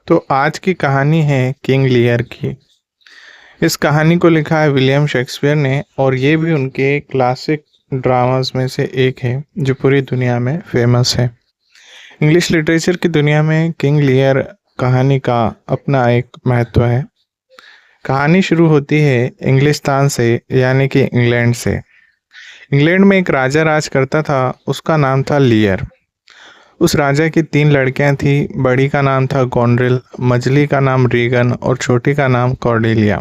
तो आज की कहानी है किंग लियर की। इस कहानी को लिखा है विलियम शेक्सपियर ने और ये भी उनके क्लासिक ड्रामास में से एक है जो पूरी दुनिया में फेमस है। इंग्लिश लिटरेचर की दुनिया में किंग लियर कहानी का अपना एक महत्व है। कहानी शुरू होती है इंग्लिस्तान से, यानी कि इंग्लैंड से। इंग्लैंड में एक राजा राज करता था, उसका नाम था लियर। उस राजा की 3 लड़कियां थी। बड़ी का नाम था गोनरिल, मझली का नाम रीगन और छोटी का नाम कॉर्डेलिया।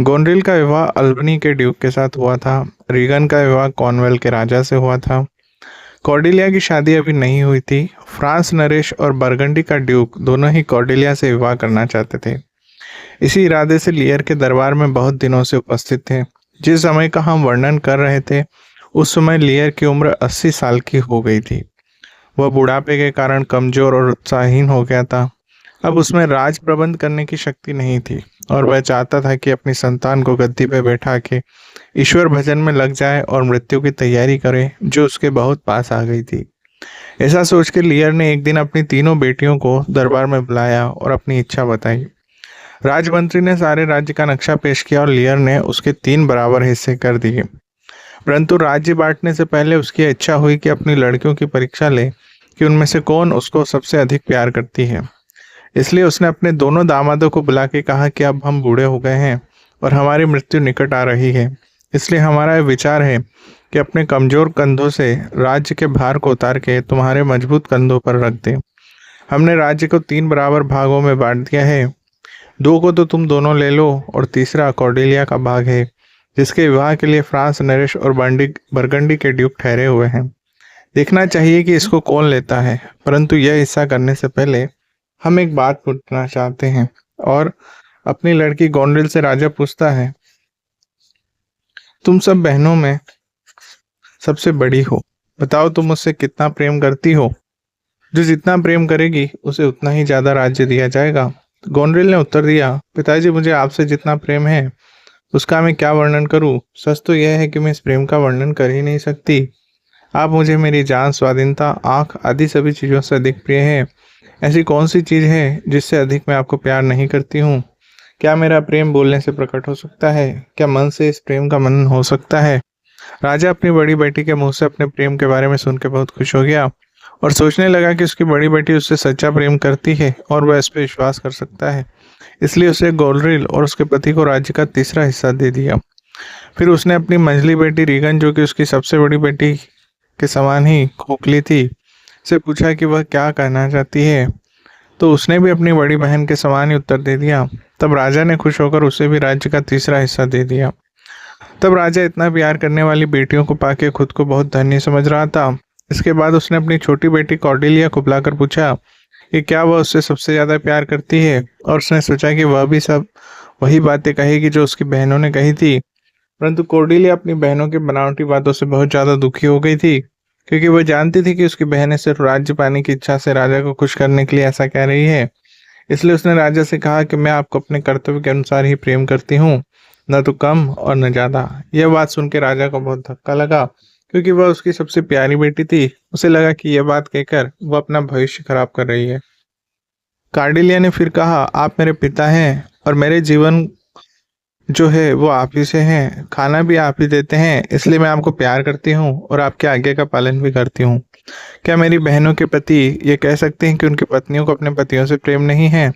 गोनरिल का विवाह अल्बनी के ड्यूक के साथ हुआ था। रीगन का विवाह कॉर्नवेल के राजा से हुआ था। कॉर्डेलिया की शादी अभी नहीं हुई थी। फ्रांस नरेश और बरगंडी का ड्यूक दोनों ही कॉर्डेलिया से विवाह करना चाहते थे। इसी इरादे से लियर के दरबार में बहुत दिनों से उपस्थित थे। जिस समय का हम वर्णन कर रहे थे उस समय लियर की उम्र 80 साल की हो गई थी। वह बुढ़ापे के कारण कमजोर और उत्साहहीन हो गया था। अब उसमें राज प्रबंध करने की शक्ति नहीं थी और वह चाहता था कि अपनी संतान को गद्दी पर बैठा के ईश्वर भजन में लग जाए और मृत्यु की तैयारी करे, जो उसके बहुत पास आ गई थी। ऐसा सोचकर लियर ने एक दिन अपनी तीनों बेटियों को दरबार में बुलाया और अपनी इच्छा बताई। राजमंत्री ने सारे राज्य का नक्शा पेश किया और लियर ने उसके 3 बराबर हिस्से कर दिए। परंतु राज्य बांटने से पहले उसकी इच्छा हुई कि अपनी लड़कियों की परीक्षा ले कि उनमें से कौन उसको सबसे अधिक प्यार करती है। इसलिए उसने अपने दोनों दामादों को बुला के कहा कि अब हम बूढ़े हो गए हैं और हमारी मृत्यु निकट आ रही है। इसलिए हमारा यह विचार है कि अपने कमजोर कंधों से राज्य के भार को उतार के तुम्हारे मजबूत कंधों पर रख दें। हमने राज्य को 3 बराबर भागों में बांट दिया है। 2 को तो तुम दोनों ले लो और तीसरा कॉर्डेलिया का भाग है, जिसके विवाह के लिए फ्रांस नरेश और बरगंडी के ड्यूक ठहरे हुए हैं। देखना चाहिए कि इसको कौन लेता है। परंतु यह हिस्सा करने से पहले हम एक बात पूछना चाहते हैं। और अपनी लड़की गोनरिल से राजा पूछता है, तुम सब बहनों में सबसे बड़ी हो, बताओ तुम मुझसे कितना प्रेम करती हो? जो जितना प्रेम करेगी उसे उतना ही ज्यादा राज्य दिया जाएगा। गोनरिल ने उत्तर दिया, पिताजी मुझे आपसे जितना प्रेम है उसका मैं क्या वर्णन करूं। सच तो यह है कि मैं इस प्रेम का वर्णन कर ही नहीं सकती। आप मुझे मेरी जान, स्वाधीनता, आंख आदि सभी चीज़ों से अधिक प्रिय है। ऐसी कौन सी चीज़ है जिससे अधिक मैं आपको प्यार नहीं करती हूँ? क्या मेरा प्रेम बोलने से प्रकट हो सकता है? क्या मन से इस प्रेम का मनन हो सकता है? राजा अपनी बड़ी बेटी के मुंह से अपने प्रेम के बारे में सुनकर बहुत खुश हो गया और सोचने लगा कि उसकी बड़ी बेटी उससे सच्चा प्रेम करती है और वह इस पर विश्वास कर सकता है। इसलिए उसे गोनरिल और उसके पति को राज्य का तीसरा हिस्सा दे दिया। फिर उसने अपनी मंझली बेटी रीगन, जो कि उसकी सबसे बड़ी बेटी के समान ही खोखली थी, से पूछा कि वह क्या कहना चाहती है। तो उसने भी अपनी बड़ी बहन के समान ही उत्तर दे दिया। तब राजा ने खुश होकर उसे भी राज्य का तीसरा हिस्सा दे दिया। तब राजा इतना प्यार करने वाली बेटियों को पाके खुद को बहुत धन्य समझ रहा था। इसके बाद उसने अपनी छोटी बेटी कॉर्डेलिया को बुलाकर पूछा कि क्या वह उससे सबसे ज्यादा प्यार करती है, और उसने सोचा कि वह भी सब वही बातें कहेगी जो उसकी बहनों ने कही थी। परंतु कॉर्डेलिया अपनी बहनों की बनावटी बातों से बहुत ज्यादा दुखी हो गई थी, क्योंकि वह जानती थी कि उसकी बहनें सिर्फ राज्य पाने की इच्छा से राजा को खुश करने के लिए ऐसा कह रही है। इसलिए उसने राजा से कहा कि मैं आपको अपने कर्तव्य के अनुसार ही प्रेम करती हूँ, न तो कम और न ज्यादा। यह बात सुन के राजा को बहुत धक्का लगा, क्योंकि वह उसकी सबसे प्यारी बेटी थी। उसे लगा कि यह बात कहकर वह अपना भविष्य खराब कर रही है। कार्डेलिया ने फिर कहा, आप मेरे पिता हैं और मेरे जीवन जो है वो आप ही से है। खाना भी आप ही देते हैं, इसलिए मैं आपको प्यार करती हूँ और आपके आज्ञा का पालन भी करती हूँ। क्या मेरी बहनों के पति ये कह सकते हैं कि उनकी पत्नियों को अपने पतियों से प्रेम नहीं है?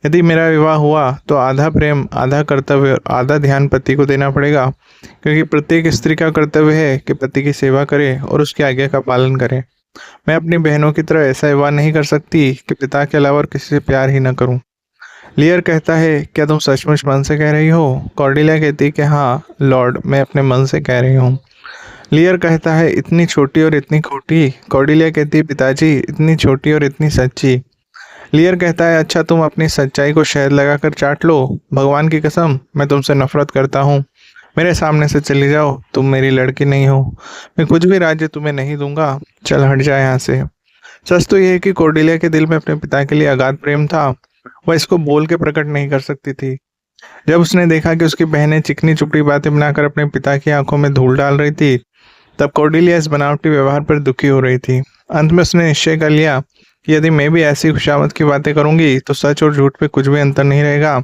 यदि मेरा विवाह हुआ तो आधा प्रेम, आधा कर्तव्य और आधा ध्यान पति को देना पड़ेगा, क्योंकि प्रत्येक स्त्री का कर्तव्य है कि पति की सेवा करे और उसकी आज्ञा का पालन करे। मैं अपनी बहनों की तरह ऐसा विवाह नहीं कर सकती कि पिता के अलावा और किसी से प्यार ही न करूं। लियर कहता है, क्या तुम सचमुच मन से कह रही हो? कॉर्डेलिया कहती है कि हाँ लॉर्ड, मैं अपने मन से कह रही हूँ। लियर कहता है, इतनी छोटी और इतनी खोटी? कॉर्डेलिया कहती है, पिताजी इतनी छोटी और इतनी सच्ची। लियर कहता है, अच्छा तुम अपनी सच्चाई को शहद लगाकर चाट लो। भगवान की कसम, मैं तुमसे नफरत करता हूँ। मेरे सामने से चली जाओ, तुम मेरी लड़की नहीं हो। मैं कुछ भी राज्य तुम्हें नहीं दूंगा। चल हट जाए यहाँ से। सच तो यह है कि कॉर्डेलिया के दिल में अपने पिता के लिए अगाध प्रेम था। वह इसको बोल के प्रकट नहीं कर सकती थी। जब उसने देखा कि उसकी बहनें चिकनी चुपड़ी बातें बनाकर अपने पिता की आंखों में धूल डाल रही थी, तब कॉर्डेलिया इस बनावटी व्यवहार पर दुखी हो रही थी। अंत में उसने निश्चय कर लिया कि यदि मैं भी ऐसी खुशामद की बातें करूंगी तो सच और झूठ पे कुछ भी अंतर नहीं रहेगा।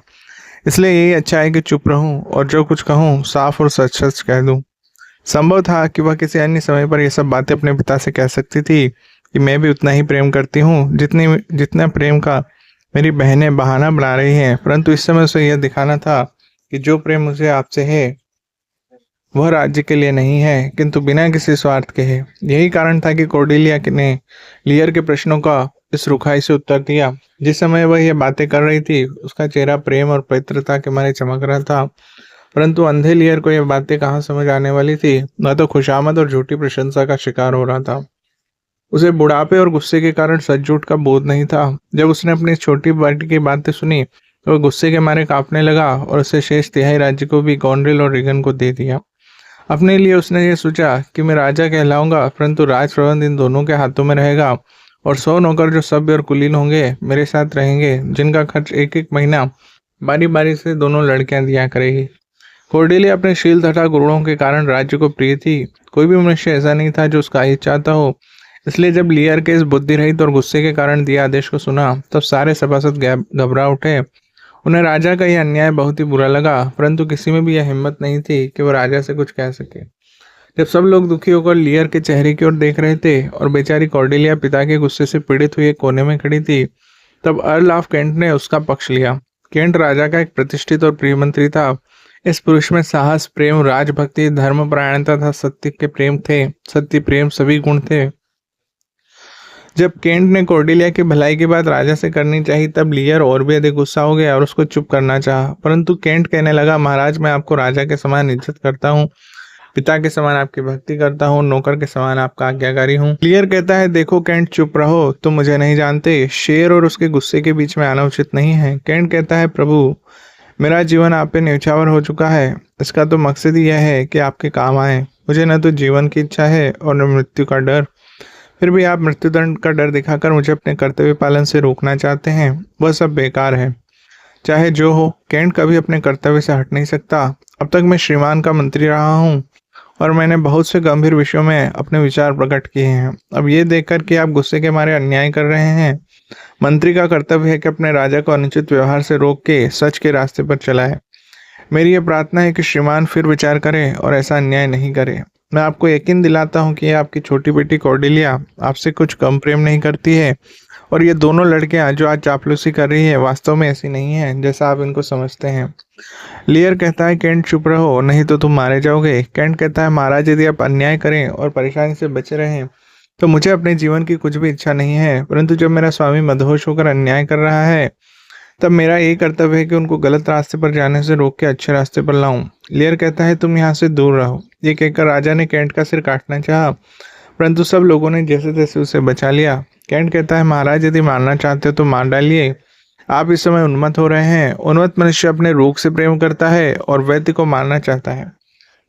इसलिए यही अच्छा है कि चुप रहूं और जो कुछ कहूं साफ और सच सच कह दूं। संभव था कि वह किसी अन्य समय पर यह सब बातें अपने पिता से कह सकती थी कि मैं भी उतना ही प्रेम करती हूँ जितनी जितना प्रेम का मेरी बहनें बहाना बना रही हैं, परंतु इस समय उसे यह दिखाना था कि जो प्रेम मुझे आपसे है वह राज्य के लिए नहीं है किंतु बिना किसी स्वार्थ के है। यही कारण था कि कॉर्डेलिया ने लियर के प्रश्नों का इस रुखाई से उत्तर दिया। जिस समय वह यह बातें कर रही थी उसका चेहरा प्रेम और पवित्रता के मारे चमक रहा था, परंतु अंधे लियर को यह बातें कहाँ समझ आने वाली थी। वह तो खुशामद और झूठी प्रशंसा का शिकार हो रहा था। उसे बुढ़ापे और गुस्से के कारण सच झूठ का बोध नहीं था। जब उसने अपनी छोटी बेटी की बातें सुनी तो वह गुस्से के मारे कांपने लगा और उसे शेष तिहाई राज्य को भी गॉन्ड्रिल और रिगन को दे दिया। अपने लिए उसने ये सोचा कि मैं राजा कहलाऊंगा, परंतु राज प्रबंध इन दोनों के हाथों में रहेगा और 100 नौकर जो सभ्य और कुलीन होंगे मेरे साथ रहेंगे, जिनका खर्च एक एक महीना बारी बारी से दोनों लड़कियां दिया करेगी। कॉर्डेलिया अपने शील तथा गुणों के कारण राज्य को प्रिय थी। कोई भी मनुष्य ऐसा नहीं था जो उसका हित चाहता हो। इसलिए जब लियर के इस बुद्धि रहित और गुस्से के कारण दिए आदेश को सुना तब सारे सभासद घबरा उठे। उन्हें राजा का यह अन्याय बहुत ही बुरा लगा, परंतु किसी में भी यह हिम्मत नहीं थी कि वो राजा से कुछ कह सके। जब सब लोग दुखी होकर लियर के चेहरे की ओर देख रहे थे और बेचारी कॉर्डेलिया पिता के गुस्से से पीड़ित हुई एक कोने में खड़ी थी, तब अर्ल ऑफ केंट ने उसका पक्ष लिया। केंट राजा का एक प्रतिष्ठित और प्रिय मंत्री था। इस पुरुष में साहस, प्रेम, राजभक्ति, धर्मपरायणता तथा सत्य प्रेम सभी गुण थे। जब केंट ने कॉर्डेलिया की भलाई की बात राजा से करनी चाहिए तब लियर और भी अधिक गुस्सा हो गया और उसको चुप करना चाहा, परंतु केंट कहने लगा, महाराज मैं आपको राजा के समान इज्जत करता हूँ, पिता के समान आपकी भक्ति करता हूँ, नौकर के समान आपका आज्ञाकारी हूँ। लियर कहता है, देखो केंट चुप रहो, तुम मुझे नहीं जानते। शेर और उसके गुस्से के बीच में आना उचित नहीं है। केंट कहता है, प्रभु मेरा जीवन आप पे न्यौछावर हो चुका है, इसका तो मकसद ही यह है कि आपके काम आए। मुझे न तो जीवन की इच्छा है और न मृत्यु का डर, फिर भी आप मृत्युदंड का डर दिखाकर मुझे अपने कर्तव्य पालन से रोकना चाहते हैं। वह सब बेकार है। चाहे जो हो, केंट कभी अपने कर्तव्य से हट नहीं सकता। अब तक मैं श्रीमान का मंत्री रहा हूँ और मैंने बहुत से गंभीर विषयों में अपने विचार प्रकट किए हैं। अब ये देखकर कि आप गुस्से के मारे अन्याय कर रहे हैं, मंत्री का कर्तव्य है कि अपने राजा को अनुचित व्यवहार से रोक के सच के रास्ते पर चलाए। मेरी ये प्रार्थना है कि श्रीमान फिर विचार करें और ऐसा अन्याय नहीं करें। मैं आपको यकीन दिलाता हूँ कि आपकी छोटी बेटी कॉर्डेलिया आपसे कुछ कम प्रेम नहीं करती है और ये दोनों लड़कियां जो आज चापलूसी कर रही है वास्तव में ऐसी नहीं है जैसा आप इनको समझते हैं। लियर कहता है, केंट चुप रहो नहीं तो तुम मारे जाओगे। केंट कहता है, महाराज यदि आप अन्याय करें और परेशानी से बचे रहें तो मुझे अपने जीवन की कुछ भी इच्छा नहीं है, परंतु जब मेरा स्वामी मदहोश होकर अन्याय कर रहा है तब मेरा यही कर्तव्य है कि उनको गलत रास्ते पर जाने से रोक के अच्छे रास्ते पर लाऊं। लियर कहता है, तुम यहाँ से दूर रहो। ये कहकर राजा ने केंट का सिर काटना चाहा, परंतु सब लोगों ने जैसे तैसे उसे बचा लिया। केंट कहता है, महाराज यदि मारना चाहते हो तो मार डालिए। आप इस समय उन्मत्त हो रहे हैं। उन्मत्त मनुष्य अपने रोग से प्रेम करता है और वैद्य को मारना चाहता है।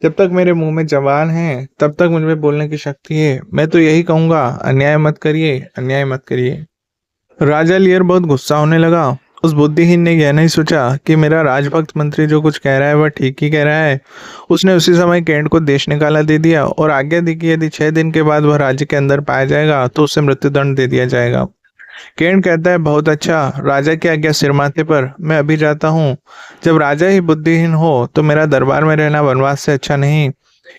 जब तक मेरे मुंह में जबान है तब तक मुझ में बोलने की शक्ति है। मैं तो यही कहूंगा, अन्याय मत करिए, अन्याय मत करिए। राजा लियर बहुत गुस्सा होने लगा। उस बुद्धिहीन ने यह नहीं सोचा कि मेरा राजभक्त मंत्री जो कुछ कह रहा है वह ठीक ही कह रहा है। उसने उसी समय केंट को देश निकाला दे दिया और आज्ञा दी कि यदि 6 दिन के बाद वह राज्य के अंदर पाया जाएगा तो उसे मृत्युदंड दे दिया जाएगा। केंट कहता है, बहुत अच्छा, राजा की आज्ञा सिर माथे पर, मैं अभी जाता हूँ। जब राजा ही बुद्धिहीन हो तो मेरा दरबार में रहना वनवास से अच्छा नहीं।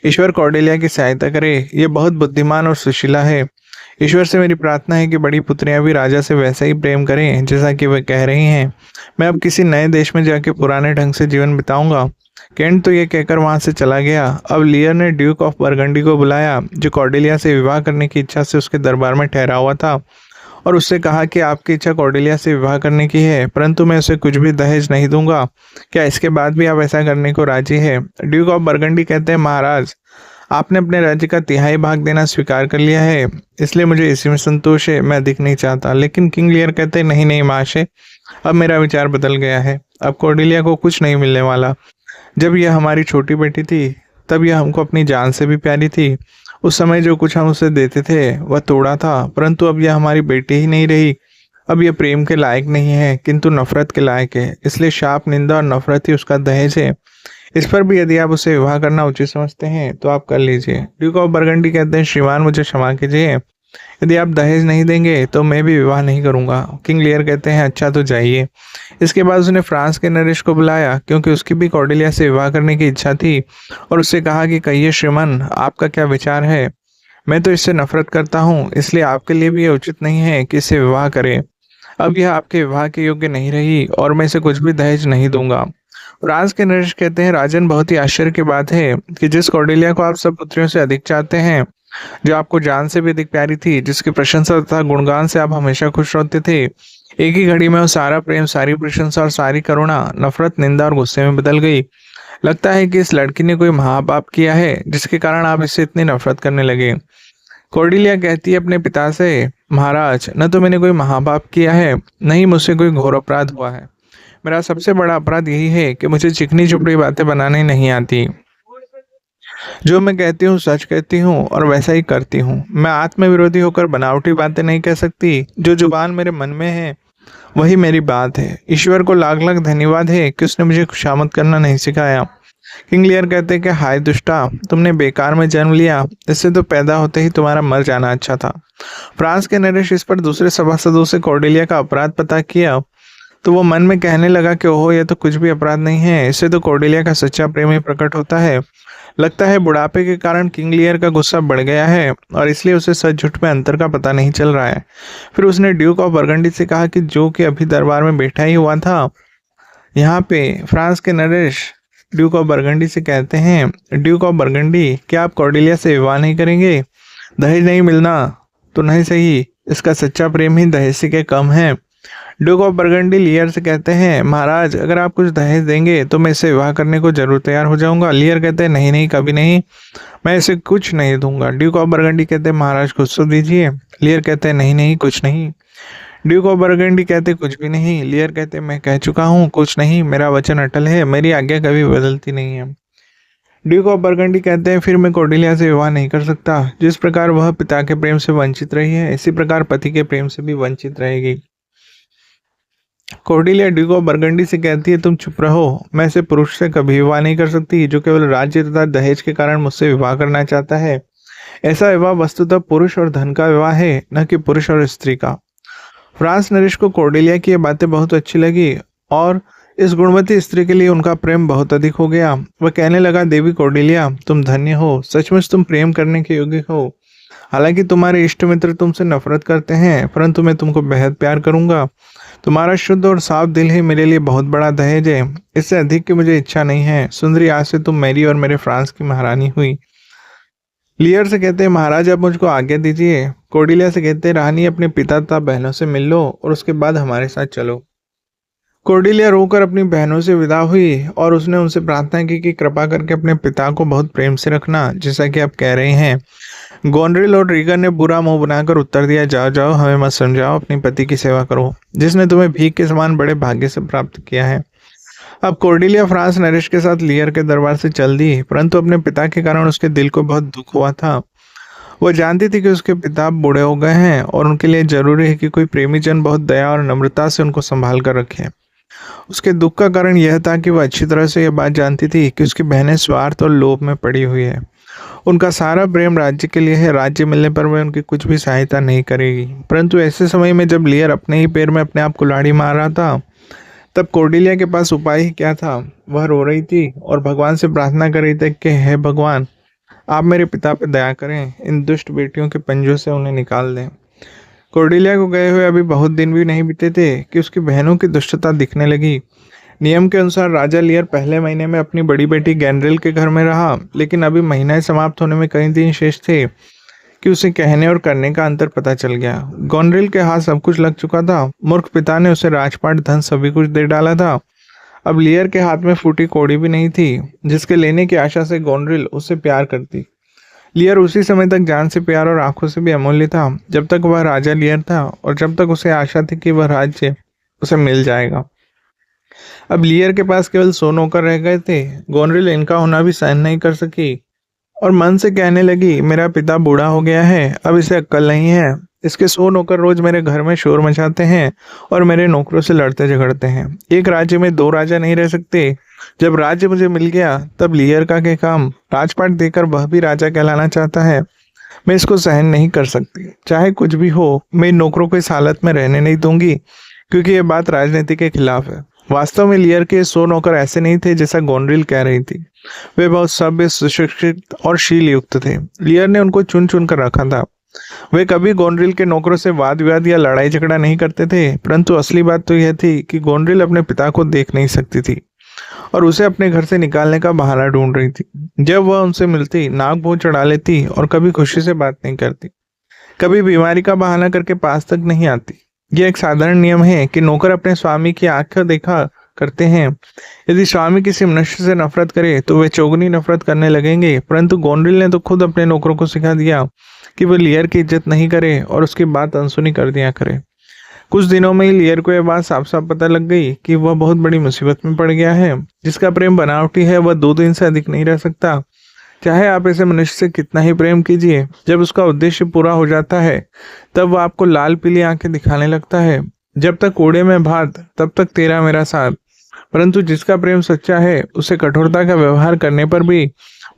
ईश्वर कॉर्डेलिया की सहायता करे, ये बहुत बुद्धिमान और सुशीला है। ईश्वर से मेरी प्रार्थना है कि बड़ी पुत्रियां भी राजा से वैसा ही प्रेम करें जैसा कि वे कह रही हैं। मैं अब किसी नए देश में जाके पुराने ढंग से जीवन बिताऊंगा। केंट तो ये कहकर वहां से चला गया। अब लियर ने ड्यूक ऑफ बरगंडी को बुलाया जो कॉर्डेलिया से विवाह करने की इच्छा से उसके दरबार में ठहरा हुआ था और उससे कहा कि आपकी इच्छा कॉर्डेलिया से विवाह करने की है, परंतु मैं उसे कुछ भी दहेज नहीं दूंगा। क्या इसके बाद भी आप ऐसा करने को राजी है? ड्यूक ऑफ बरगंडी कहते हैं, महाराज आपने अपने राज्य का 1/3 भाग देना स्वीकार कर लिया है, इसलिए मुझे इसी में संतोष है, मैं अधिक नहीं चाहता। लेकिन किंग लियर कहते हैं, नहीं नहीं महाशय, अब मेरा विचार बदल गया है। अब कॉर्डेलिया को कुछ नहीं मिलने वाला। जब यह हमारी छोटी बेटी थी तब यह हमको अपनी जान से भी प्यारी थी। उस समय जो कुछ हम उसे देते थे वह थोड़ा था, परंतु अब यह हमारी बेटी ही नहीं रही। अब यह प्रेम के लायक नहीं है किंतु नफरत के लायक है, इसलिए शाप, निंदा और नफरत ही उसका दहेज है। इस पर भी यदि आप उसे विवाह करना उचित समझते हैं तो आप कर लीजिए। ड्यूक ऑफ बरगंडी कहते हैं, श्रीमान मुझे क्षमा कीजिए, यदि आप दहेज नहीं देंगे तो मैं भी विवाह नहीं करूंगा। किंग लियर कहते हैं अच्छा तो जाइए। इसके बाद उसने फ्रांस के नरेश को बुलाया क्योंकि उसकी भी कॉर्डेलिया से विवाह करने की इच्छा थी और उससे कहा कि कहिए श्रीमान, आपका क्या विचार है। मैं तो इससे नफरत करता हूँ, इसलिए आपके लिए भी ये उचित नहीं है कि इससे विवाह करें। अब यह आपके विवाह के योग्य नहीं रही और मैं इसे कुछ भी दहेज नहीं दूंगा। फ्रांस के नरेश कहते हैं राजन, बहुत ही आश्चर्य की बात है कि जिस कॉर्डेलिया को आप सब पुत्रियों से अधिक चाहते हैं, जो आपको जान से भी अधिक प्यारी थी, जिसकी प्रशंसा तथा गुणगान से आप हमेशा खुश रहते थे, एक ही घड़ी में वो सारा प्रेम, सारी प्रशंसा और सारी करुणा नफरत, निंदा और गुस्से में बदल गई। लगता है कि इस लड़की ने कोई महापाप किया है जिसके कारण आप इससे इतनी नफरत करने लगे। कॉर्डेलिया कहती है अपने पिता से, महाराज, न तो मैंने कोई महापाप किया है, न ही मुझसे कोई घोर अपराध हुआ है। मेरा सबसे बड़ा अपराध यही है कि मुझे चिकनी चुपड़ी बातें बनाने नहीं आती। जो मैं कहती हूँ सच कहती हूँ और वैसा ही करती हूँ। मैं आत्मविरोधी होकर बनावटी बातें नहीं कह सकती। जो जुबान मेरे मन में है वही मेरी बात है। ईश्वर को लाख लाख धन्यवाद है कि उसने मुझे खुशामद करना नहीं सिखाया। किंग लियर कहते कि हाय दुष्टा, तुमने बेकार में जन्म लिया, इससे तो पैदा होते ही तुम्हारा मर जाना अच्छा था। फ्रांस के नरेश इस पर दूसरे सभासदों से कॉर्डेलिया का अपराध पता किया तो वो मन में कहने लगा कि ओहो, यह तो कुछ भी अपराध नहीं है, इससे तो कॉर्डेलिया का सच्चा प्रेम ही प्रकट होता है। लगता है बुढ़ापे के कारण किंग लियर का गुस्सा बढ़ गया है और इसलिए उसे सच झूठ में अंतर का पता नहीं चल रहा है। फिर उसने ड्यूक ऑफ बर्गंडी से कहा कि जो कि अभी दरबार में बैठा ही हुआ था। यहाँ पे फ्रांस के नरेश ड्यूक ऑफ बर्गंडी से कहते हैं, ड्यूक ऑफ बर्गंडी, क्या आप कॉर्डेलिया से विवाह नहीं करेंगे? दहेज नहीं मिलना तो नहीं सही, इसका सच्चा प्रेम ही दहेज से के कम है। ड्यूक ऑफ बर्गंडी लियर से कहते हैं, महाराज, अगर आप कुछ दहेज देंगे तो मैं इससे विवाह करने को जरूर तैयार हो जाऊंगा। लियर कहते हैं नहीं नहीं, कभी नहीं, मैं इसे कुछ नहीं दूंगा। ड्यूक ऑफ बर्गंडी कहते हैं महाराज कुछ तो दीजिए। लियर कहते हैं नहीं नहीं, कुछ नहीं। ड्यूक ऑफ बर्गंडी कहते कुछ भी नहीं। लियर कहते मैं कह चुका हूँ कुछ नहीं, मेरा वचन अटल है, मेरी आज्ञा कभी बदलती नहीं है। ड्यूक ऑफ बर्गंडी कहते हैं फिर मैं कॉर्डेलिया से विवाह नहीं कर सकता। जिस प्रकार वह पिता के प्रेम से वंचित रही है, इसी प्रकार पति के प्रेम से भी वंचित रहेगी। कॉर्डेलिया ड्यूक ऑफ बर्गंडी से कहती है तुम चुप रहो, मैं ऐसे पुरुष से कभी विवाह नहीं कर सकती जो केवल राज्य तथा दहेज के कारण मुझसे विवाह करना चाहता है। ऐसा विवाह वस्तुतः पुरुष और धन का विवाह है, न कि पुरुष और स्त्री का। फ्रांस नरेश को कॉर्डेलिया की ये बातें बहुत अच्छी लगी और इस गुणवती स्त्री के लिए उनका प्रेम बहुत अधिक हो गया। वह कहने लगा, देवी कॉर्डेलिया, तुम धन्य हो, सचमुच तुम प्रेम करने के योग्य हो। हालांकि तुम्हारे इष्ट मित्र तुमसे नफरत करते हैं, परंतु मैं तुमको बेहद प्यार करूंगा। तुम्हारा शुद्ध और साफ दिल ही मेरे लिए बहुत बड़ा दहेज है। इससे अधिक की मुझे इच्छा नहीं है। सुंदरी, आज से तुम मेरी और मेरे फ्रांस की महारानी हुई। लियर से कहते हैं, महाराज अब मुझको आज्ञा दीजिए। कॉर्डेलिया से कहते हैं, रानी, अपने पिता तथा बहनों से मिल लो और उसके बाद हमारे साथ चलो। कॉर्डेलिया रोकर अपनी बहनों से विदा हुई और उसने उनसे प्रार्थना की कि कृपा करके अपने पिता को बहुत प्रेम से रखना, जैसा कि आप कह रहे हैं। गोनरिल और रीगन ने बुरा मुंह बनाकर उत्तर दिया, जाओ जाओ, हमें मत समझाओ, अपने पति की सेवा करो, जिसने तुम्हें भीख के समान बड़े भाग्य से प्राप्त किया है। अब कॉर्डेलिया फ्रांस नरेश के साथ लियर के दरबार से चल दी, परंतु अपने पिता के कारण उसके दिल को बहुत दुख हुआ था। वह जानती थी कि उसके पिता बूढ़े हो गए हैं और उनके लिए जरूरी है कि कोई प्रेमी जन बहुत दया और नम्रता से उनको संभाल कर रखे। उसके दुख का कारण यह था कि वह अच्छी तरह से यह बात जानती थी कि उसकी बहनें स्वार्थ और लोभ में पड़ी हुई है। उनका सारा प्रेम राज्य के लिए है। राज्य मिलने पर वह उनकी कुछ भी सहायता नहीं करेगी। परंतु ऐसे समय में जब लियर अपने ही पैर में अपने आप कुल्हाड़ी मार रहा था, तब कॉर्डेलिया के पास उपाय ही क्या था। वह रो रही थी और भगवान से प्रार्थना कर रही थी कि हे भगवान, आप मेरे पिता पर दया करें, इन दुष्ट बेटियों के पंजों से उन्हें निकाल दें। कॉर्डेलिया को गए हुए अभी बहुत दिन भी नहीं बीते थे कि उसकी बहनों की दुष्टता दिखने लगी। नियम के अनुसार राजा लियर पहले महीने में अपनी बड़ी बेटी गैनरिल के घर में रहा, लेकिन अभी महीना समाप्त होने में कई दिन शेष थे कि उसे कहने और करने का अंतर पता चल गया। गोनरिल के हाथ सब कुछ लग चुका था। मूर्ख पिता ने उसे राजपाट, धन सभी कुछ दे डाला था। अब लियर के हाथ में फूटी कौड़ी भी नहीं थी, जिसके लेने की आशा से गोनरिल उससे प्यार करती। लियर उसी समय तक जान से प्यार और आंखों से भी अमूल्य था, जब तक वह राजा लियर था और जब तक उसे आशा थी कि वह राज्य उसे मिल जाएगा। अब लियर के पास केवल 100 नौकर रह गए थे। गोनरिल इनका होना भी सहन नहीं कर सकी और मन से कहने लगी, मेरा पिता बूढ़ा हो गया है, अब इसे अक्ल नहीं है। इसके 100 नौकर रोज मेरे घर में शोर मचाते हैं और मेरे नौकरों से लड़ते झगड़ते हैं। एक राज्य में 2 राजा नहीं रह सकते। जब राज्य मुझे मिल गया तब लियर का के काम राजपाट देकर वह भी राजा कहलाना चाहता है। मैं इसको सहन नहीं कर सकती। चाहे कुछ भी हो, मैं इन नौकरों को इस हालत में रहने नहीं दूंगी, क्योंकि ये बात राजनीति के खिलाफ है। वास्तव में लियर के 100 नौकर ऐसे नहीं थे जैसा गोनरिल कह रही थी। वे बहुत सभ्य, सुशिक्षित और शील युक्त थे। लियर ने उनको चुन चुन कर रखा था। वे कभी गोनरिल के नौकरों से वाद विवाद या लड़ाई झगड़ा नहीं करते थे, परंतु असली बात तो यह थी कि गोनरिल अपने पिता को देख नहीं सकती थी और उसे अपने घर से निकालने का बहाना ढूंढ रही थी। जब वह उनसे मिलती, नाक भौं चढ़ा लेती और कभी खुशी से बात नहीं करती, कभी बीमारी का बहाना करके पास तक नहीं आती। यह एक साधारण नियम है कि नौकर अपने स्वामी की आंखें देखा करते हैं। यदि स्वामी किसी मनुष्य से नफरत करे तो वे चौगुनी नफरत करने लगेंगे, परंतु गोनरिल ने तो खुद अपने नौकरों को सिखा दिया कि वह लियर की इज्जत नहीं करे और उसकी बात अनसुनी कर दिया करे। कुछ दिनों में ही लियर को यह बात साफ साफ पता लग गई कि वह बहुत बड़ी मुसीबत में पड़ गया है। जिसका प्रेम बनावटी है वह 2 दिन से अधिक नहीं रह सकता। चाहे आप ऐसे मनुष्य से कितना ही प्रेम कीजिए, जब उसका उद्देश्य पूरा हो जाता है तब वह आपको लाल पीली आंखें दिखाने लगता है। जब तक कूड़े में भात तब तक तेरा मेरा साथ। परंतु जिसका प्रेम सच्चा है, उसे कठोरता का व्यवहार करने पर भी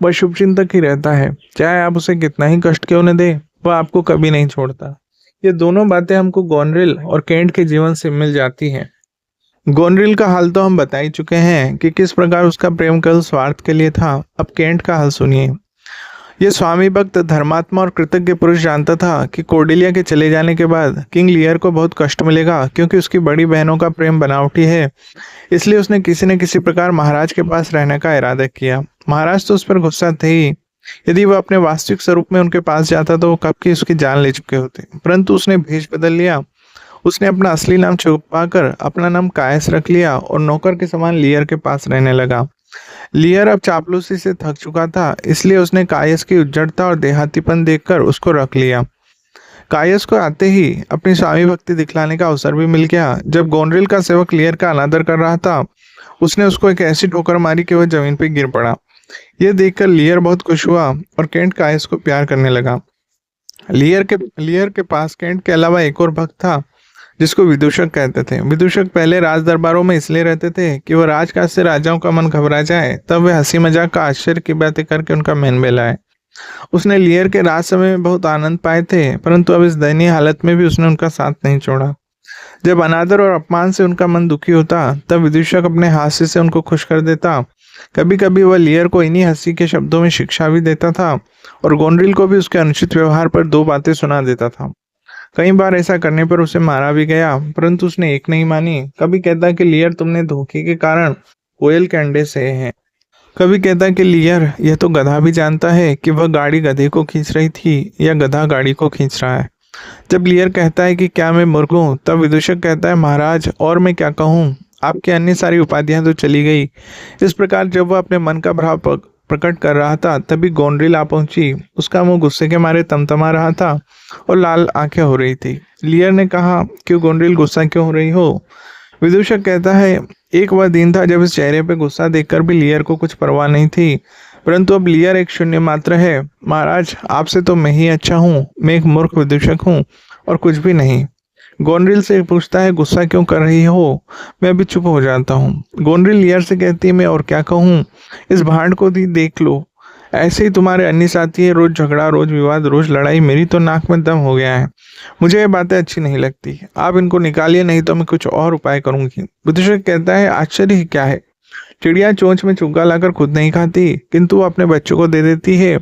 वह शुभचिंतक ही रहता है। चाहे आप उसे कितना ही कष्ट क्यों न दे, वह आपको कभी नहीं छोड़ता। ये दोनों बातें हमको गोनरिल और केंट के जीवन से मिल जाती हैं। गोनरिल का हाल तो हम बता ही चुके हैं कि किस प्रकार उसका प्रेम केवल स्वार्थ के लिए था। अब केंट का हाल सुनिए। यह स्वामी भक्त, धर्मात्मा और कृतज्ञ पुरुष जानता था कि कॉर्डेलिया के चले जाने के बाद किंग लियर को बहुत कष्ट मिलेगा, क्योंकि उसकी बड़ी बहनों का प्रेम बनावटी है। इसलिए उसने किसी न किसी प्रकार महाराज के पास रहने का इरादा किया। महाराज तो उस पर गुस्सा थे ही। यदि वह अपने वास्तविक स्वरूप में उनके पास जाता तो वो कब की उसकी जान ले चुके होते, परंतु उसने भेष बदल लिया। उसने अपना असली नाम छुपाकर अपना नाम कायस रख लिया और नौकर के समान लियर के पास रहने लगा। लियर अब चापलूसी से थक चुका था, इसलिए उसने कायस की उज्जड़ता और देहातीपन देखकर उसको रख लिया। कायस को आते ही अपनी स्वामी भक्ति दिखलाने का अवसर भी मिल गया। जब गोनरिल का सेवक लियर का अनादर कर रहा था, उसने उसको एक ऐसी ठोकर मारी कि वह जमीन पर गिर पड़ा। यह देखकर लियर बहुत खुश हुआ और केंट कायस को प्यार करने लगा। लियर के पास केंट के अलावा एक और भक्त था जिसको विदूषक कहते थे। विदूषक पहले राज दरबारों में इसलिए रहते थे कि वह राजकाज से राजाओं का मन घबरा जाए, तब वे हंसी मजाक का आश्चर्य की बातें करके उनका मैन बहलाए। उसने लियर के राज समय में बहुत आनंद पाए थे, परंतु अब इस दयनीय हालत में भी उसने उनका साथ नहीं छोड़ा। जब अनादर और अपमान से उनका मन दुखी होता, तब विदूषक अपने हास्य से उनको खुश कर देता। कभी कभी वह लियर को इन्हीं हंसी के शब्दों में शिक्षा भी देता था और गोनरिल को भी उसके अनुचित व्यवहार पर 2 बातें सुना देता था। कई बार ऐसा करने पर उसे मारा भी गया, परंतु उसने एक नहीं मानी। कभी कहता कि लियर, तुमने धोखे के कारण कोयल के अंडे से हैं। कभी कहता कि लियर, यह तो गधा भी जानता है कि वह गाड़ी गधे को खींच रही थी या गधा गाड़ी को खींच रहा है। जब लियर कहता है कि क्या मैं मूर्ख हूँ, तब विदूषक कहता है, महाराज और मैं क्या कहूँ, आपकी अन्य सारी उपाधियां तो चली गई। इस प्रकार जब वह अपने मन का भाव प्रकट कर रहा था, तभी गोनरिल आ पहुंची। उसका मुंह गुस्से के मारे तमतमा रहा था और लाल आंखें हो रही थी। लियर ने कहा, क्यों गोनरिल, गुस्सा क्यों हो रही हो? विदूषक कहता है, एक वह दिन था जब इस चेहरे पे गुस्सा देखकर भी लियर को कुछ परवाह नहीं थी, परंतु अब लियर एक शून्य मात्र है। महाराज, आपसे तो मैं ही अच्छा हूँ। मैं एक मूर्ख विदूषक हूँ और कुछ भी नहीं। गोनरिल से पूछता है, गुस्सा क्यों कर रही हो? मैं अभी चुप हो जाता हूँ। गोनरिल लियर से कहती है, मैं और क्या कहूँ, इस भांड को भी देख लो। ऐसे ही तुम्हारे अन्य साथी है, रोज झगड़ा, रोज विवाद, रोज लड़ाई। मेरी तो नाक में दम हो गया है। मुझे ये बातें अच्छी नहीं लगती। आप इनको निकालिए, नहीं तो मैं कुछ और उपाय करूंगी। विदूषक कहता है, आश्चर्य ही क्या है, चिड़िया चोंच में चुग्गा लाकर खुद नहीं खाती, किंतु वो अपने बच्चों को दे देती है।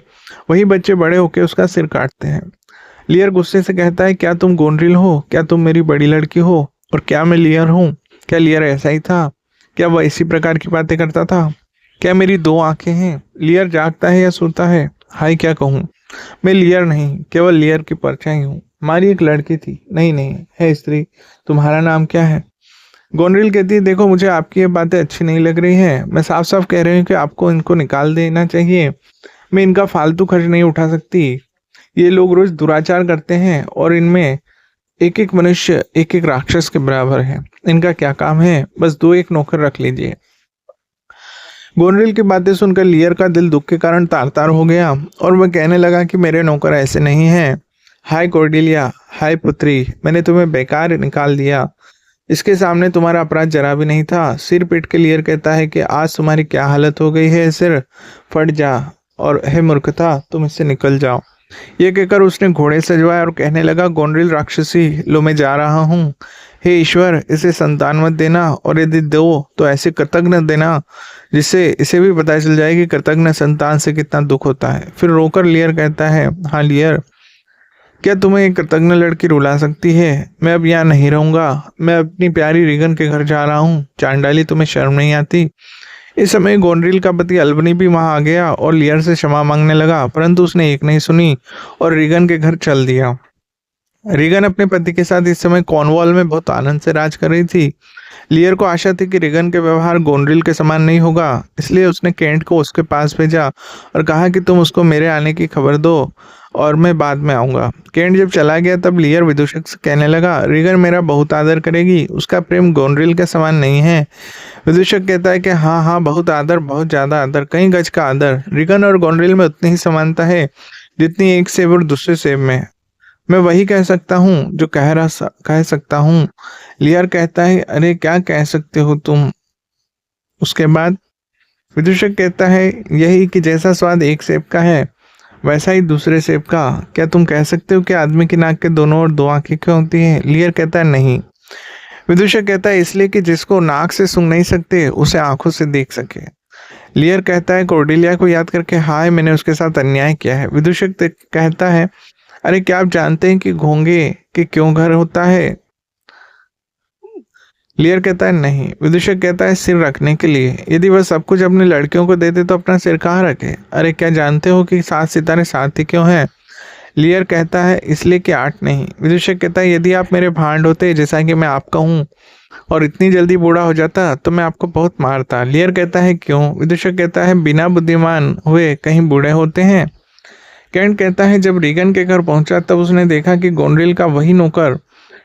वही बच्चे बड़े होकर उसका सिर काटते हैं। लियर गुस्से से कहता है, क्या तुम गोनरिल हो? क्या तुम मेरी बड़ी लड़की हो? और क्या मैं लियर हूँ? क्या लियर ऐसा ही था? क्या वह इसी प्रकार की बातें करता था? क्या मेरी 2 आंखें हैं? लियर जागता है या सोता है? हाय, क्या कहूँ, मैं लियर नहीं, केवल लियर की परछाई हूँ। हमारी एक लड़की थी, नहीं है स्त्री। तुम्हारा नाम क्या है? गोनरिल कहती है, देखो, मुझे आपकी ये बातें अच्छी नहीं लग रही हैं। मैं साफ साफ कह रही हूँ कि आपको इनको निकाल देना चाहिए। मैं इनका फालतू खर्च नहीं उठा सकती। ये लोग रोज दुराचार करते हैं और इनमें एक एक मनुष्य एक एक राक्षस के बराबर है। इनका क्या काम है? बस 2-1 नौकर रख लीजिए। गोनरिल की बातें सुनकर लियर का दिल दुख के कारण तार तार हो गया और वह कहने लगा कि मेरे नौकर ऐसे नहीं हैं। हाय कॉर्डेलिया, हाय पुत्री, मैंने तुम्हें बेकार निकाल दिया। इसके सामने तुम्हारा अपराध जरा भी नहीं था। सिर पीट के लियर कहता है कि आज तुम्हारी क्या हालत हो गई है, सिर फट जा, और है मूर्खता, तुम इससे निकल जाओ। ये कहकर उसने घोड़े सजवाए और कहने लगा, गोनरिल राक्षसी, लो मैं जा रहा हूँ। हे ईश्वर, इसे संतान मत देना, और यदि दो तो ऐसे कृतज्ञ देना जिससे इसे भी पता चल जाए कि कृतज्ञ संतान से कितना दुख होता है। फिर रोकर लियर कहता है, हाँ लियर, क्या तुम्हें एक कृतज्ञ लड़की रुला सकती है? मैं अब यहाँ नहीं रहूंगा, मैं अपनी प्यारी रीगन के घर जा रहा हूँ। चांडाली, तुम्हें शर्म नहीं आती? इस समय गोनरिल का पति अल्बनी भी वहां आ गया और लियर से क्षमा मांगने लगा, परंतु उसने एक नहीं सुनी और रीगन के घर चल दिया। रीगन अपने पति के साथ इस समय कॉर्नवॉल में बहुत आनंद से राज कर रही थी। लियर को आशा थी कि रीगन के व्यवहार गोनरिल के समान नहीं होगा, इसलिए उसने केंट को उसके पास भेजा और कहा कि तुम उसको मेरे आने की खबर दो और मैं बाद में आऊंगा। केंट जब चला गया तब लियर विदूषक से कहने लगा, रीगन मेरा बहुत आदर करेगी, उसका प्रेम गोनरिल के समान नहीं है। विदूषक कहता है कि हाँ हाँ, बहुत आदर, बहुत ज्यादा आदर, कई गज का आदर। रीगन और गोनरिल में उतनी ही समानता है जितनी एक सेब और दूसरे सेब में। मैं वही कह सकता हूँ जो कह सकता हूँ। लियर कहता है, अरे क्या कह सकते हो तुम? उसके बाद विदूषक कहता है, यही कि जैसा स्वाद एक सेब का है वैसा ही दूसरे सेब का। क्या तुम कह सकते हो कि आदमी की नाक के दोनों ओर दो आंखें क्यों होती हैं? लियर कहता है, नहीं। विदूषक कहता है, इसलिए कि जिसको नाक से सूंघ नहीं सकते उसे आंखों से देख सके। लियर कहता है, कॉर्डेलिया को याद करके, हाय मैंने उसके साथ अन्याय किया है। विदूषक कहता है, अरे क्या आप जानते हैं कि घोंगे के क्यों घर होता है? लियर कहता है, नहीं। विदूषक कहता है, सिर रखने के लिए। यदि वह सब कुछ अपनी लड़कियों को देते तो अपना सिर कहाँ रखे? अरे क्या जानते हो कि 7 सितारे 7 ही क्यों हैं? लियर कहता है, इसलिए कि 8 नहीं। विदूषक कहता है, यदि आप मेरे भांड होते जैसा कि मैं आपका हूँ और इतनी जल्दी बूढ़ा हो जाता तो मैं आपको बहुत मारता। लियर कहता है, क्यों? विदूषक कहता है, बिना बुद्धिमान हुए कहीं बूढ़े होते हैं? केंट कहता है, जब रीगन के घर पहुंचा तब उसने देखा कि गोनरिल का वही नौकर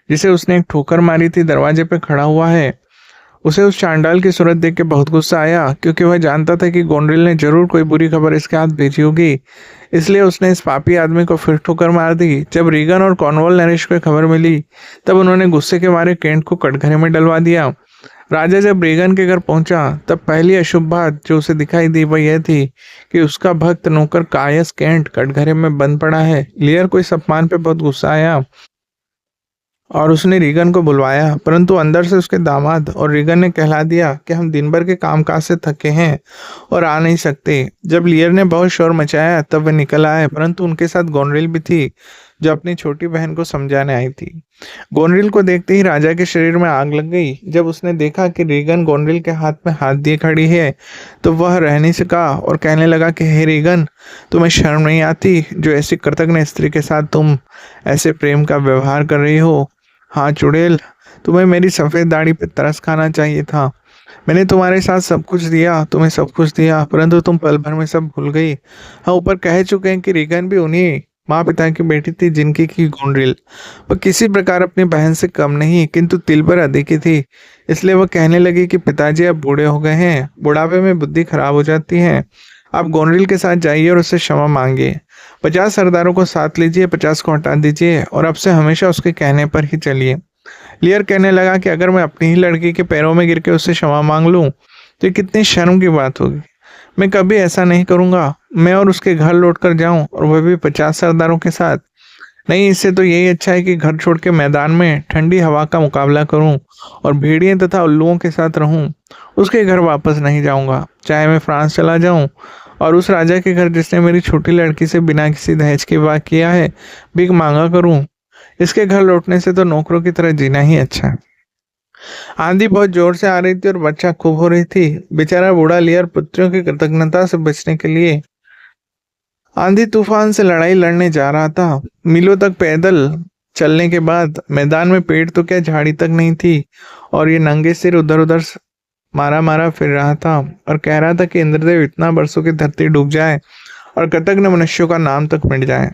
जिसे उसने एक ठोकर मारी थी दरवाजे पे खड़ा हुआ है। उसे उस चांडाल की सूरत देख के बहुत गुस्सा आया, क्योंकि वह जानता था कि गोनरिल ने जरूर कोई बुरी खबर इसके हाथ भेजी होगी। इसलिए उसने इस पापी आदमी को फिर ठोकर मार दी। जब रीगन और कॉर्नवॉल नरेश को खबर मिली तब उन्होंने गुस्से के मारे केंट को कटघरे में डलवा दिया। राजा जब रीगन के घर पहुंचा तब पहली अशुभ बात जो उसे दिखाई दी वह यह थी कि उसका भक्त नौकर कायस केंट कटघरे में बंद पड़ा है। लियर को इस अपमान पे बहुत गुस्सा आया और उसने रीगन को बुलवाया, परंतु अंदर से उसके दामाद और रीगन ने कहला दिया कि हम दिन भर के कामकाज से थके हैं और आ नहीं सकते। जब लियर ने बहुत शोर मचाया तब वे निकल आए, परंतु उनके साथ गोनरिल भी थी जो अपनी छोटी बहन को समझाने आई थी। गोनरिल को देखते ही राजा के शरीर में आग लग गई। जब उसने देखा कि रीगन गोनरिल के हाथ में हाथ दिए खड़ी है तो वह रह नहीं सका और कहने लगा कि हे रीगन, तुम्हें शर्म नहीं आती जो ऐसी कृतज्ञ स्त्री के साथ तुम ऐसे प्रेम का व्यवहार कर रही हो? हाँ चुड़ैल, तुम्हें मेरी सफ़ेद दाढ़ी पे तरस खाना चाहिए था। मैंने तुम्हारे साथ सब कुछ दिया, तुम्हें सब कुछ दिया, परंतु तुम पल भर में सब भूल गई। हाँ, ऊपर कह चुके हैं कि रीगन भी उन्हीं माँ पिता की बेटी थी जिनकी की गोनरिल। वह किसी प्रकार अपनी बहन से कम नहीं किंतु तिल पर अधिक ही थी। इसलिए वह कहने लगी कि पिताजी अब बूढ़े हो गए हैं, बुढ़ापे में बुद्धि खराब हो जाती है। आप गोनरिल के साथ जाइए और उससे क्षमा मांगिए। 50 सरदारों को साथ लीजिए, 50 को हटा दीजिए और अब से हमेशा उसके कहने पर ही चलिए। लियर कहने लगा कि अगर मैं अपनी ही लड़की के पैरों में गिर के उससे क्षमा मांग लूं तो ये कितनी शर्म की बात होगी। मैं कभी ऐसा नहीं करूंगा। मैं और उसके घर लौट कर जाऊं और वह भी 50 सरदारों के साथ। नहीं, इससे तो यही अच्छा है कि घर छोड़ के मैदान में ठंडी हवा का मुकाबला करूं और भेड़िए तथा उल्लुओं के साथ रहूं। उसके घर वापस नहीं जाऊंगा, चाहे मैं फ्रांस चला जाऊं और उस राजा के घर जिसने मेरी छोटी लड़की से बिना किसी दहेज के विवाह किया है भीख मांगा करूं। इसके घर लौटने से तो नौकरों की तरह जीना ही अच्छा है। आंधी बहुत जोर से आ रही थी और वर्षा खूब हो रही थी। बेचारा बूढ़ा लियर पुत्रियों की कृतज्ञता से बचने के लिए आंधी तूफान से लड़ाई लड़ने जा रहा था। मीलों तक पैदल चलने के बाद मैदान में पेड़ तो क्या झाड़ी तक नहीं थी और ये नंगे सिर उधर उधर मारा मारा फिर रहा था और कह रहा था कि इंद्रदेव इतना बरसों की धरती डूब जाए और कृतज्ञ मनुष्यों का नाम तक मिट जाए।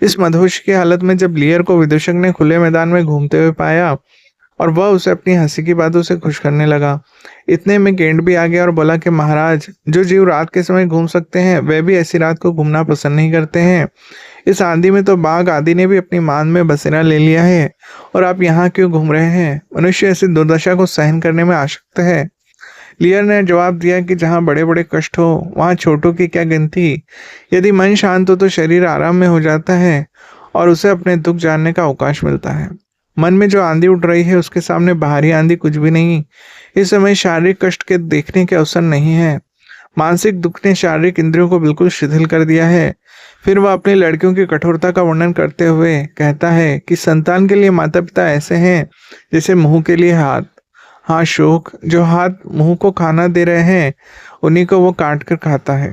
इस मदहोश की हालत में जब लियर को विदूषक ने खुले मैदान में घूमते हुए पाया और वह उसे अपनी हंसी की बातों से खुश करने लगा, इतने में गेंड भी आ गया और बोला कि महाराज, जो जीव रात के समय घूम सकते हैं वह भी ऐसी रात को घूमना पसंद नहीं करते हैं। इस आंधी में तो बाघ आदि ने भी अपनी मान में बसेरा ले लिया है और आप यहाँ क्यों घूम रहे हैं? मनुष्य ऐसी दुर्दशा को सहन करने में आसक्त है। लियर ने जवाब दिया कि जहाँ बड़े बड़े कष्ट हो वहाँ छोटों की क्या गिनती। यदि मन शांत हो तो शरीर आराम में हो जाता है और उसे अपने दुख जानने का अवकाश मिलता है। मन में जो आंधी उठ रही है उसके सामने बाहरी आंधी कुछ भी नहीं। इस समय शारीरिक कष्ट के देखने के अवसर नहीं है। मानसिक दुख ने शारीरिक इंद्रियों को बिल्कुल शिथिल कर दिया है। फिर वह अपनी लड़कियों की कठोरता का वर्णन करते हुए कहता है कि संतान के लिए माता पिता ऐसे हैं जैसे मुंह के लिए हाथ। हाँ शोक, जो हाथ मुंह को खाना दे रहे हैं उन्हीं को वो काट कर खाता है।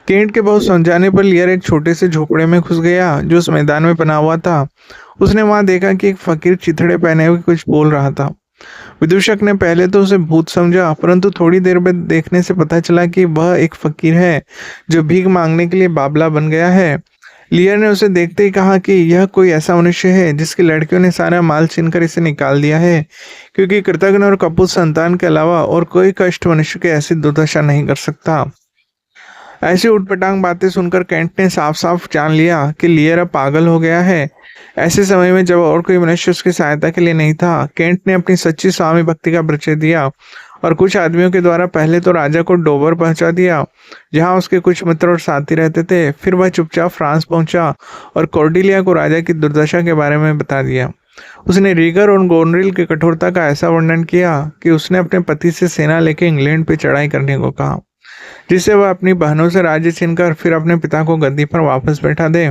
केंट के बहुत समझाने पर लियर एक छोटे से झोपड़े में घुस गया जो उस मैदान में बना हुआ था। उसने वहां देखा कि एक फकीर चिथड़े पहने हुए कुछ बोल रहा था। विदूषक ने पहले तो उसे भूत समझा, परंतु थोड़ी देर बाद देखने से पता चला कि वह एक फकीर है जो भीख मांगने के लिए बाबला बन गया है। लियर ने उसे देखते ही कहा कि यह कोई ऐसा मनुष्य है जिसकी लड़कियों ने सारा माल छीनकर इसे निकाल दिया है, क्योंकि कृतज्ञ और कपूत संतान के अलावा और कोई कष्ट मनुष्य की ऐसी दुर्दशा नहीं कर सकता। ऐसी उटपटांग बातें सुनकर केंट ने साफ साफ जान लिया कि लियर अब पागल हो गया है। ऐसे समय में जब और कोई मनुष्य उसकी सहायता के लिए नहीं था, केंट ने अपनी सच्ची स्वामी भक्ति का परिचय दिया और कुछ आदमियों के द्वारा पहले तो राजा को डोवर पहुंचा दिया जहां उसके कुछ मित्र और साथी रहते थे। फिर वह चुपचाप फ्रांस पहुंचा और कॉर्डिलिया को राजा की दुर्दशा के बारे में बता दिया। उसने रीगर और गोनरिल की कठोरता का ऐसा वर्णन किया कि उसने अपने पति से सेना लेकर इंग्लैंड पे चढ़ाई करने को कहा, जिससे वह अपनी बहनों से राज्य छीनकर फिर अपने पिता को गद्दी पर वापस बैठा दे।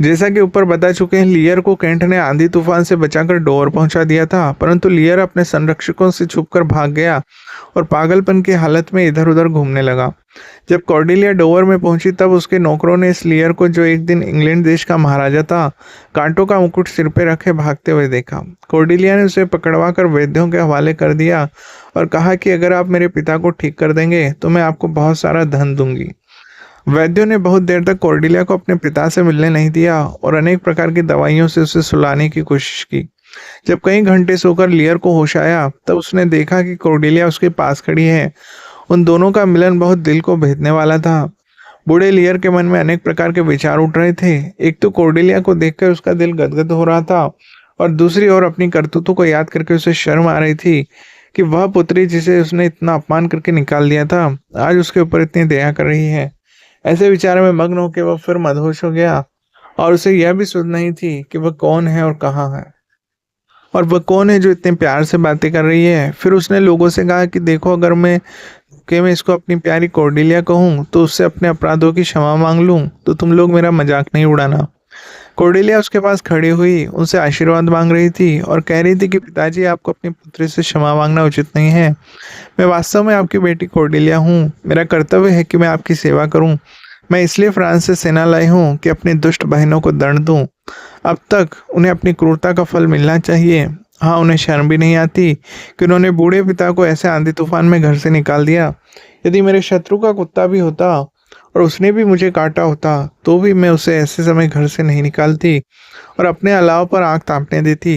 जैसा कि ऊपर बता चुके हैं, लियर को केंट ने आंधी तूफान से बचाकर डोवर पहुंचा दिया था, परंतु लियर अपने संरक्षकों से छुपकर भाग गया और पागलपन की हालत में इधर उधर घूमने लगा। जब कॉर्डिलिया डोवर में पहुंची तब उसके नौकरों ने इस लियर को, जो एक दिन इंग्लैंड देश का महाराजा था, कांटों का मुकुट सिर पे रखे भागते हुए देखा। कॉर्डिलिया ने उसे पकड़वा कर वैद्यों के हवाले कर दिया और कहा कि अगर आप मेरे पिता को ठीक कर देंगे तो मैं आपको बहुत सारा धन दूंगी। वैद्यों ने बहुत देर तक कॉर्डिलिया को अपने पिता से मिलने नहीं दिया और अनेक प्रकार की दवाइयों से उसे सुलाने की कोशिश की। जब कई घंटे सोकर लियर को होश आया तब उसने देखा कि कॉर्डिलिया उसके पास खड़ी है। उन दोनों का मिलन बहुत दिल को भेदने वाला था। बूढ़े लियर के मन में अनेक प्रकार के विचार उठ रहे थे। एक तो कॉर्डिलिया को देखकर उसका दिल गदगद हो रहा था और दूसरी ओर अपनी करतूतों को याद करके उसे शर्म आ रही थी कि वह पुत्री जिसे उसने इतना अपमान करके निकाल दिया था आज उसके ऊपर इतनी दया कर रही है। ऐसे विचारों में मग्न होकर वह फिर मदहोश हो गया और उसे यह भी सुध नहीं थी कि वह कौन है और कहाँ है, और वह कौन है जो इतने प्यार से बातें कर रही है। फिर उसने लोगों से कहा कि देखो, अगर मैं इसको अपनी प्यारी कॉर्डिलिया कहूँ तो उससे अपने अपराधों की क्षमा मांग लूँ तो तुम लोग मेरा मजाक नहीं उड़ाना। कॉर्डिलिया उसके पास खड़ी हुई उनसे आशीर्वाद मांग रही थी और कह रही थी कि पिताजी, आपको अपनी पुत्री से क्षमा मांगना उचित नहीं है। मैं वास्तव में आपकी बेटी कॉर्डिलिया हूँ। मेरा कर्तव्य है कि मैं आपकी सेवा करूँ। मैं इसलिए फ्रांस से सेना लाई हूँ कि अपनी दुष्ट बहनों को दंड दूँ। अब तक उन्हें अपनी क्रूरता का फल मिलना चाहिए। हाँ, उन्हें शर्म भी नहीं आती कि उन्होंने बूढ़े पिता को ऐसे आंधी तूफान में घर से निकाल दिया। यदि मेरे शत्रु का कुत्ता भी होता और उसने भी मुझे काटा होता तो भी मैं उसे ऐसे समय घर से नहीं निकालती और अपने अलाव पर आग तापने देती।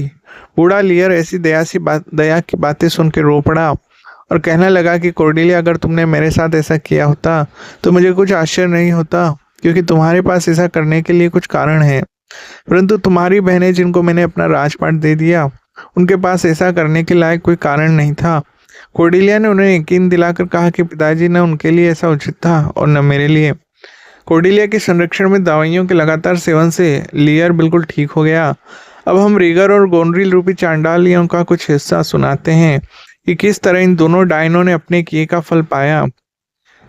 बूढ़ा लियर ऐसी दया की बातें सुन के रो पड़ा और कहने लगा कि कॉर्डिलिया, अगर तुमने मेरे साथ ऐसा किया होता तो मुझे कुछ आश्चर्य नहीं होता, क्योंकि तुम्हारे पास ऐसा करने के लिए कुछ कारण है। परंतु तुम्हारी बहनें जिनको मैंने अपना राजपाट दे दिया, उनके पास ऐसा करने के लायक कोई कारण नहीं था। कॉर्डिलिया ने उन्हें यकीन दिलाकर कहा कि पिताजी, न उनके लिए ऐसा उचित था और न मेरे लिए। कॉर्डिलिया के संरक्षण में दवाइयों के लगातार सेवन से लियर बिल्कुल ठीक हो गया। अब हम रीगर और गोनरिल रूपी चांडालियों का कुछ हिस्सा सुनाते हैं कि किस तरह इन दोनों डायनों ने अपने किए का फल पाया।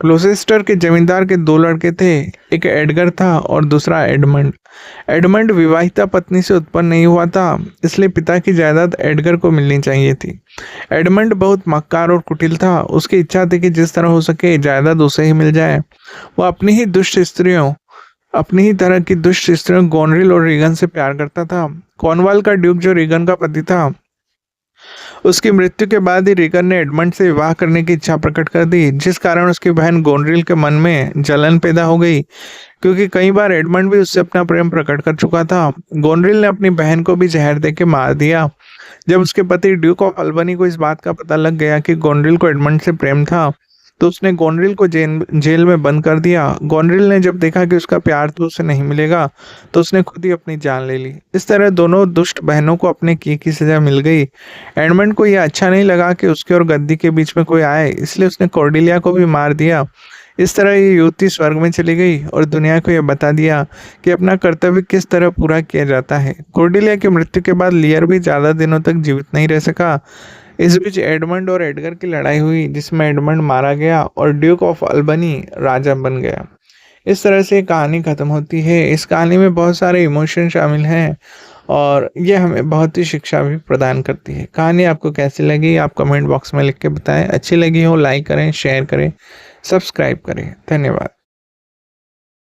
क्लोसेस्टर के जमींदार के दो लड़के थे, एक एडगर था और दूसरा एडमंड। एडमंड विवाहिता पत्नी से उत्पन्न नहीं हुआ था, इसलिए पिता की जायदाद एडगर को मिलनी चाहिए थी। एडमंड बहुत मक्कार और कुटिल था। उसकी इच्छा थी कि जिस तरह हो सके जायदाद उसे ही मिल जाए। वह अपनी ही तरह की दुष्ट स्त्रियों गोनरिल और रीगन से प्यार करता था। कॉर्नवाल का ड्यूक, जो रीगन का पति था, उसकी मृत्यु के बाद ही रीगन ने एडमंड से विवाह करने की इच्छा प्रकट कर दी, जिस कारण उसकी बहन गोनरिल के मन में जलन पैदा हो गई, क्योंकि कई बार एडमंड भी उससे अपना प्रेम प्रकट कर चुका था। गोनरिल ने अपनी बहन को भी जहर देके मार दिया। जब उसके पति ड्यूक ऑफ अल्बनी को इस बात का पता लग गया कि गोनरिल को एडमंड से प्रेम था, तो उसने गोनरिल को जेल में बंद कर दिया। गोनरिल ने जब देखा कि उसका प्यार तो उसे नहीं मिलेगा, तो उसने खुद ही अपनी जान ले ली। इस तरह दोनों दुष्ट बहनों को अपने किए की सजा मिल गई। एडमंड को यह अच्छा नहीं लगा कि उसके और गद्दी के बीच में कोई आए, इसलिए उसने कॉर्डेलिया को भी मार दिया। इस तरह ये युवती स्वर्ग में चली गई और दुनिया को यह बता दिया कि अपना कर्तव्य किस तरह पूरा किया जाता है। कॉर्डेलिया की मृत्यु के बाद लियर भी ज़्यादा दिनों तक जीवित नहीं रह सका। इस बीच एडमंड और एडगर की लड़ाई हुई, जिसमें एडमंड मारा गया और ड्यूक ऑफ अल्बनी राजा बन गया। इस तरह से कहानी ख़त्म होती है। इस कहानी में बहुत सारे इमोशन शामिल हैं और ये हमें बहुत ही शिक्षा भी प्रदान करती है। कहानी आपको कैसी लगी आप कमेंट बॉक्स में लिख के बताएं। अच्छी लगी हो लाइक करें, शेयर करें, सब्सक्राइब करें। धन्यवाद।